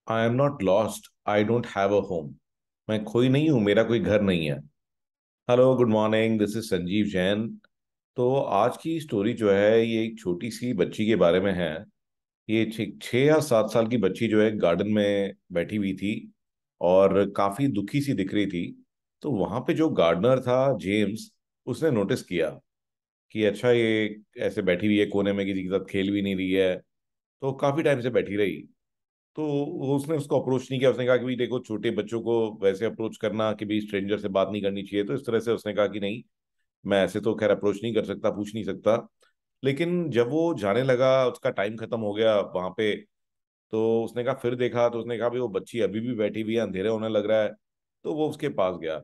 I am not lost, I don't have a home. मैं खोई नहीं हूँ, मेरा कोई घर नहीं है। Hello, good morning, this is Sanjeev Jain. तो आज की स्टोरी जो है ये एक छोटी सी बच्ची के बारे में है। ये 6 या 7 साल की बच्ची जो है गार्डन में बैठी हुई थी और काफी दुखी सी दिख रही थी। तो वहां पे जो गार्डनर था, जेम्स, उसने नोटिस किया कि अच्छा ये ऐसे बैठी हुई है कोने में, किसी के साथ खेल भी नहीं रही है। तो काफी टाइम से बैठी रही। तो उसने उसको अप्रोच नहीं किया। उसने कहा कि भाई देखो, छोटे बच्चों को वैसे अप्रोच करना कि भाई स्ट्रेंजर से बात नहीं करनी चाहिए, तो इस तरह से उसने कहा कि नहीं, मैं ऐसे तो खैर अप्रोच नहीं कर सकता, पूछ नहीं सकता। लेकिन जब वो जाने लगा, उसका टाइम खत्म हो गया वहां पे, तो उसने कहा, फिर देखा तो उसने कहा भाई वो बच्ची अभी भी बैठी हुई है, अंधेरे होने लग रहा है। तो वो उसके पास गया।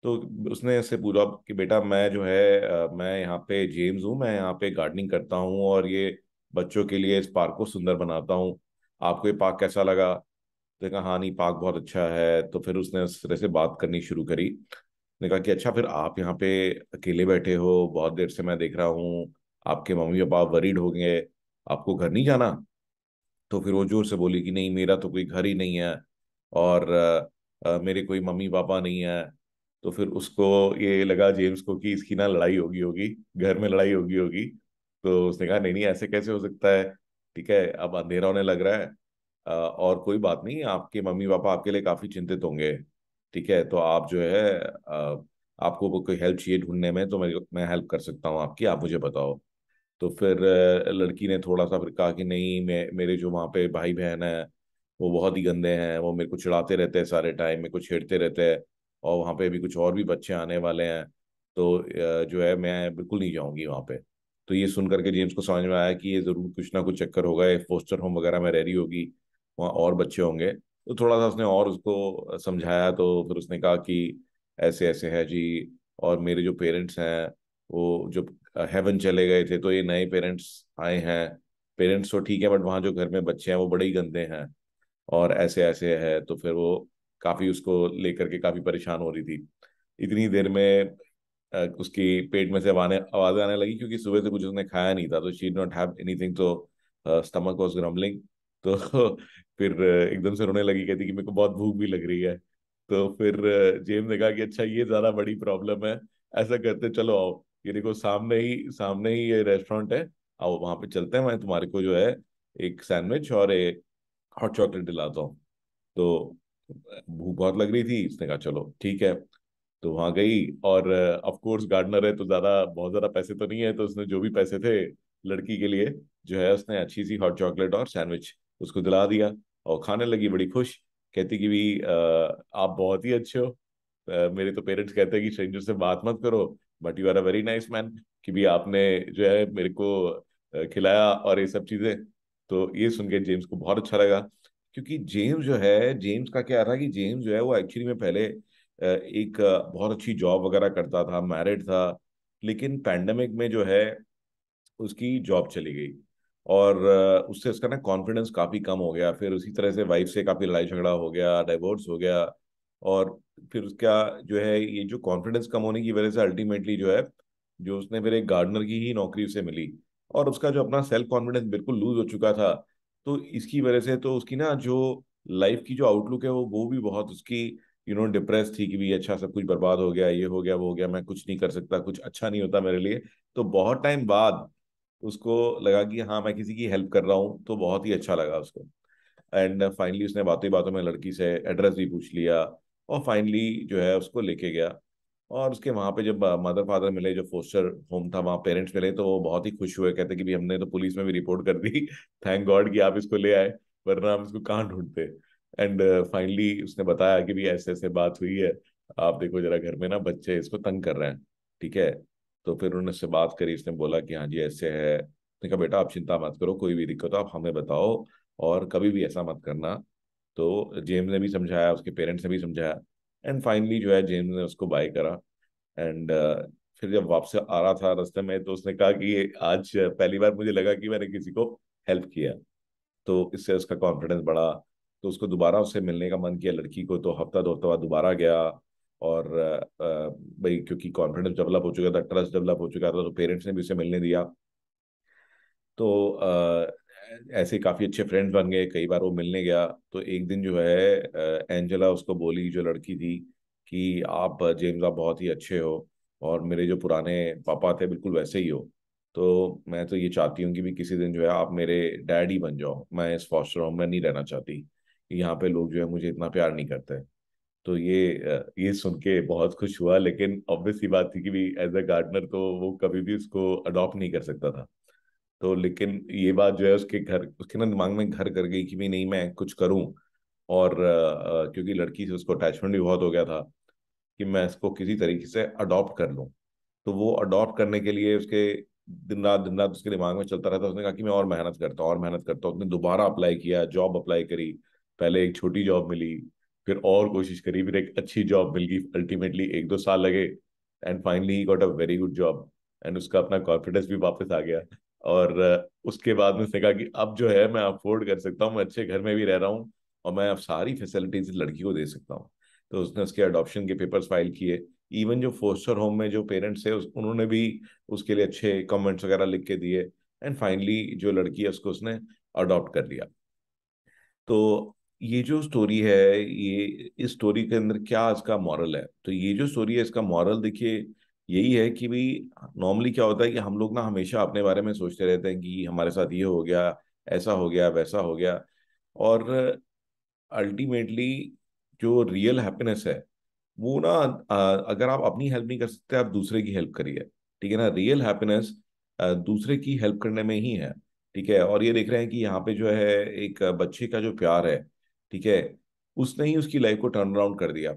तो उसने इससे पूछा कि बेटा, मैं जो है मैं यहाँ पे जेम्स हूँ, मैं यहाँ पे गार्डनिंग करता हूँ और ये बच्चों के लिए इस पार्क को सुंदर बनाता हूँ। आपको ये पार्क कैसा लगा? तो कहा हाँ, नहीं, पार्क बहुत अच्छा है। तो फिर उसने उस तरह से बात करनी शुरू करी। ने कहा कि अच्छा, फिर आप यहाँ पे अकेले बैठे हो, बहुत देर से मैं देख रहा हूँ, आपके मम्मी पापा वरीड हो गए, आपको घर नहीं जाना? तो फिर वो जोर से बोली कि नहीं, मेरा तो कोई घर ही नहीं है और मेरे कोई मम्मी पापा नहीं है। तो फिर उसको ये लगा, जेम्स को, कि इसकी ना लड़ाई होगी होगी, घर में लड़ाई होगी होगी। तो उसने कहा नहीं नहीं, ऐसे कैसे हो सकता है। ठीक है, अब अंधेरा होने लग रहा है, और कोई बात नहीं, आपके मम्मी पापा आपके लिए काफी चिंतित होंगे। ठीक है, तो आप जो है आपको कोई हेल्प चाहिए ढूंढने में, तो मैं हेल्प कर सकता हूँ आपकी, आप मुझे बताओ। तो फिर लड़की ने थोड़ा सा फिर कहा कि नहीं, मेरे जो वहाँ पे भाई बहन है वो बहुत ही गंदे हैं, वो मेरे को चिढ़ाते रहते हैं, सारे टाइम मेरे को छेड़ते रहते हैं, और वहाँ पे अभी कुछ और भी बच्चे आने वाले हैं। तो जो है मैं बिल्कुल नहीं जाऊंगी वहाँ पे। तो ये सुन करके जेम्स को समझ में आया कि ये जरूर कुछ ना कुछ चक्कर होगा, ये फोस्टर होम वगैरह में रह रही होगी, वहाँ और बच्चे होंगे। तो थोड़ा सा उसने और उसको समझाया। तो फिर उसने कहा कि ऐसे ऐसे है जी, और मेरे जो पेरेंट्स हैं वो जो हेवन चले गए थे, तो ये नए पेरेंट्स आए हैं। पेरेंट्स तो ठीक है, बट वहाँ जो घर में बच्चे हैं वो बड़े ही गंदे हैं, और ऐसे ऐसे है। तो फिर वो काफी उसको लेकर के काफी परेशान हो रही थी। इतनी देर में उसकी पेट में से आवाजें आने लगी, क्योंकि सुबह से कुछ उसने खाया नहीं था, तो शी नॉट हैव एनीथिंग। तो स्टमक वाज ग्रम्बलिंग। तो फिर एकदम से रोने लगी, कहती कि मेरे को बहुत भूख भी लग रही है। तो फिर जेम्स ने कहा कि अच्छा, ये ज्यादा बड़ी प्रॉब्लम है, ऐसा करते, चलो आओ, ये देखो सामने ही ये रेस्टोरेंट है, आओ वहां पे चलते हैं, मैं तुम्हारे को जो है एक सैंडविच और एक हॉट चॉकलेट दिलाता हूँ। तो भूख बहुत लग रही थी, इसने कहा चलो ठीक है। तो वहां गई, और ऑफ कोर्स गार्डनर है तो बहुत ज्यादा पैसे तो नहीं है, तो उसने जो भी पैसे थे लड़की के लिए, जो है उसने अच्छी सी हॉट चॉकलेट और सैंडविच उसको दिला दिया। और खाने लगी बड़ी खुश। कहती कि भी आप बहुत ही अच्छे हो। मेरे तो पेरेंट्स कहते हैं कि स्ट्रेंजर से बात मत करो, but you are a very nice man, कि भी आपने जो है मेरे को खिलाया और ये सब चीजें। तो ये सुन के जेम्स को बहुत अच्छा लगा। क्योंकि जेम्स जो है, जेम्स का क्या था कि जेम्स जो है वो एक्चुअली में पहले एक बहुत अच्छी जॉब वगैरह करता था, मैरिड था। लेकिन पैंडेमिक में जो है उसकी जॉब चली गई, और उससे उसका ना कॉन्फिडेंस काफी कम हो गया। फिर उसी तरह से वाइफ से काफी लड़ाई झगड़ा हो गया, डाइवोर्स हो गया। और फिर उसका जो है ये जो कॉन्फिडेंस कम होने की वजह से अल्टीमेटली जो है, जो उसने फिर एक गार्डनर की ही नौकरी उसे मिली, और उसका जो अपना सेल्फ कॉन्फिडेंस बिल्कुल लूज हो चुका था। तो इसकी वजह से तो उसकी ना जो लाइफ की जो आउटलुक है वो भी बहुत उसकी डिप्रेस थी, कि भी अच्छा, सब कुछ बर्बाद हो गया, ये हो गया, वो हो गया, मैं कुछ नहीं कर सकता, कुछ अच्छा नहीं होता मेरे लिए। तो बहुत टाइम बाद उसको लगा कि हाँ, मैं किसी की हेल्प कर रहा हूँ, तो बहुत ही अच्छा लगा उसको। एंड फाइनली उसने बातों बातों में लड़की से एड्रेस भी पूछ लिया, और फाइनली जो है उसको लेके गया। और उसके वहां पे जब मदर फादर मिले, जो फोस्टर होम था वहाँ पेरेंट्स मिले, तो वो बहुत ही खुश हुए, कहते कि भी हमने तो पुलिस में भी रिपोर्ट कर दी, थैंक गॉड कि आप इसको ले आए, वरना हम इसको कहाँ ढूंढते। एंड फाइनली उसने बताया कि भी ऐसे ऐसे बात हुई है, आप देखो जरा घर में ना बच्चे इसको तंग कर रहे हैं। ठीक है, तो फिर उन्होंने उससे बात करी, उसने बोला कि हाँ जी ऐसे है। उसने कहा बेटा, आप चिंता मत करो, कोई भी दिक्कत हो आप हमें बताओ, और कभी भी ऐसा मत करना। तो जेम्स ने भी समझाया, उसके पेरेंट्स ने भी समझाया। एंड फाइनली जो है जेम्स ने उसको बाय करा। एंड फिर जब वापस आ रहा था रास्ते में, तो उसने कहा कि ये आज पहली बार मुझे लगा कि मैंने किसी को हेल्प किया। तो इससे उसका कॉन्फिडेंस बढ़ा। तो उसको दोबारा उससे मिलने का मन किया लड़की को, तो हफ्ता 2 हफ्ता बाद दोबारा गया। और भाई क्योंकि कॉन्फिडेंस डेवलप हो चुका था, ट्रस्ट डेवलप हो चुका था, तो पेरेंट्स ने भी उसे मिलने दिया। तो ऐसे काफी अच्छे फ्रेंड्स बन गए, कई बार वो मिलने गया। तो एक दिन जो है एंजेला उसको बोली, जो लड़की थी, कि आप जेम्स आप बहुत ही अच्छे हो, और मेरे जो पुराने पापा थे बिल्कुल वैसे ही हो। तो मैं तो ये चाहती हूँ कि भी किसी दिन जो है आप मेरे डैडी बन जाओ, मैं इस फॉस्टर होम में नहीं रहना चाहती, यहाँ पे लोग जो है मुझे इतना प्यार नहीं करते। तो ये सुन के बहुत खुश हुआ, लेकिन ऑब्वियस सी बात थी कि भी एज अ गार्डनर तो वो कभी भी उसको अडॉप्ट नहीं कर सकता था। तो लेकिन ये बात जो है उसके ना दिमाग में घर कर गई कि भी नहीं, मैं कुछ करूं। और क्योंकि लड़की से उसको अटैचमेंट भी बहुत हो गया था, कि मैं इसको किसी तरीके से अडॉप्ट कर लूं। तो वो अडॉप्ट करने के लिए उसके दिन रात उसके दिमाग में चलता रहता। उसने कहा कि मैं और मेहनत करता हूँ और मेहनत करता हूँ। उसने दोबारा अप्लाई किया, जॉब अप्लाई करी। पहले एक छोटी जॉब मिली, फिर और कोशिश करी, फिर एक अच्छी जॉब मिल गई। अल्टीमेटली 1-2 साल लगे, and finally he got a very good job. And उसका अपना कॉन्फिडेंस भी वापस आ गया। और उसके बाद में उसने कहा कि अब जो है मैं अफोर्ड कर सकता हूँ, मैं अच्छे घर में भी रह रहा हूँ, और मैं अब सारी फैसिलिटीज लड़की को दे सकता हूँ। तो उसने उसके अडॉप्शन के पेपर्स फाइल किए। इवन जो फोस्टर होम में जो पेरेंट्स थे उन्होंने भी उसके लिए अच्छे कमेंट्स वगैरह लिख के दिए। एंड फाइनली जो लड़की है उसको उसने अडॉप्ट कर लिया। तो ये जो स्टोरी है, ये इस स्टोरी के अंदर क्या इसका मॉरल है? तो ये जो स्टोरी है इसका मॉरल देखिए यही है कि भाई नॉर्मली क्या होता है कि हम लोग ना हमेशा अपने बारे में सोचते रहते हैं कि हमारे साथ ये हो गया, ऐसा हो गया, वैसा हो गया। और अल्टीमेटली जो रियल हैप्पीनेस है वो ना, अगर आप अपनी हेल्प नहीं कर सकते, आप दूसरे की हेल्प करिए। ठीक है ना? रियल हैप्पीनेस दूसरे की हेल्प करने में ही है। ठीक है? और ये देख रहे हैं कि यहाँ पे जो है एक बच्चे का जो प्यार है, ठीक है, उसने ही उसकी लाइफ को टर्न अराउंड कर दिया।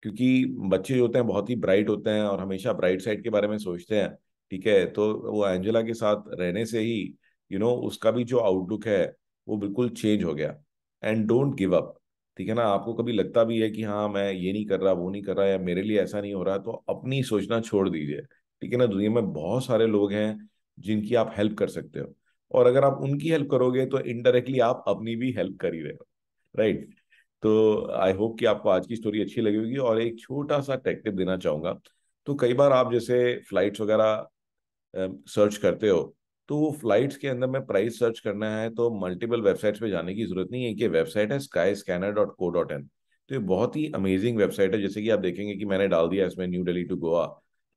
क्योंकि बच्चे जो होते हैं बहुत ही ब्राइट होते हैं और हमेशा ब्राइट साइड के बारे में सोचते हैं। ठीक है? तो वो एंजेला के साथ रहने से ही उसका भी जो आउटलुक है वो बिल्कुल चेंज हो गया। And don't give up. ठीक है ना? आपको कभी लगता भी है कि हाँ मैं ये नहीं कर रहा, वो नहीं कर रहा, या मेरे लिए ऐसा नहीं हो रहा, तो अपनी सोचना छोड़ दीजिए। ठीक है ना? दुनिया में बहुत सारे लोग हैं जिनकी आप हेल्प कर सकते हो, और अगर आप उनकी हेल्प करोगे तो इनडायरेक्टली आप अपनी भी हेल्प कर ही रहे हो। राइट? तो आई होप कि आपको आज की स्टोरी अच्छी लगी होगी। और एक छोटा सा टेक टिप देना चाहूंगा। तो कई बार आप जैसे फ्लाइट्स वगैरह सर्च करते हो, तो वो फ्लाइट्स के अंदर में प्राइस सर्च करना है तो मल्टीपल वेबसाइट्स पे जाने की जरूरत नहीं है। कि वेबसाइट है skyscanner.co.in। तो ये बहुत ही अमेजिंग वेबसाइट है। जैसे कि आप देखेंगे कि मैंने डाल दिया इसमें न्यू दिल्ली टू गोवा,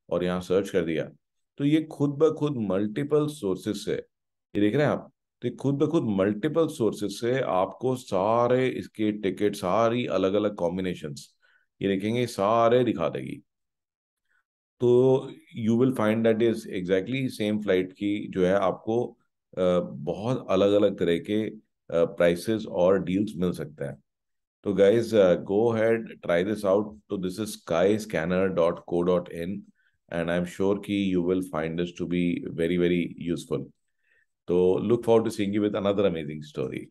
और यहाँ सर्च कर दिया, तो ये खुद ब खुद मल्टीपल सोर्सेज से, ये देख रहे हैं आप, तो ये खुद ब खुद मल्टीपल सोर्सेज से आपको सारे इसके टिकट, सारी अलग अलग कॉम्बिनेशंस, ये देखेंगे सारे दिखा देगी। तो you will find that is exactly same flight की जो है आपको बहुत अलग अलग तरह के प्राइसेस और डील्स मिल सकते हैं। तो guys go ahead try this out. तो this is skyscanner.co.in, and I am sure कि you will find this to be very very useful. तो look forward to seeing you with another amazing story.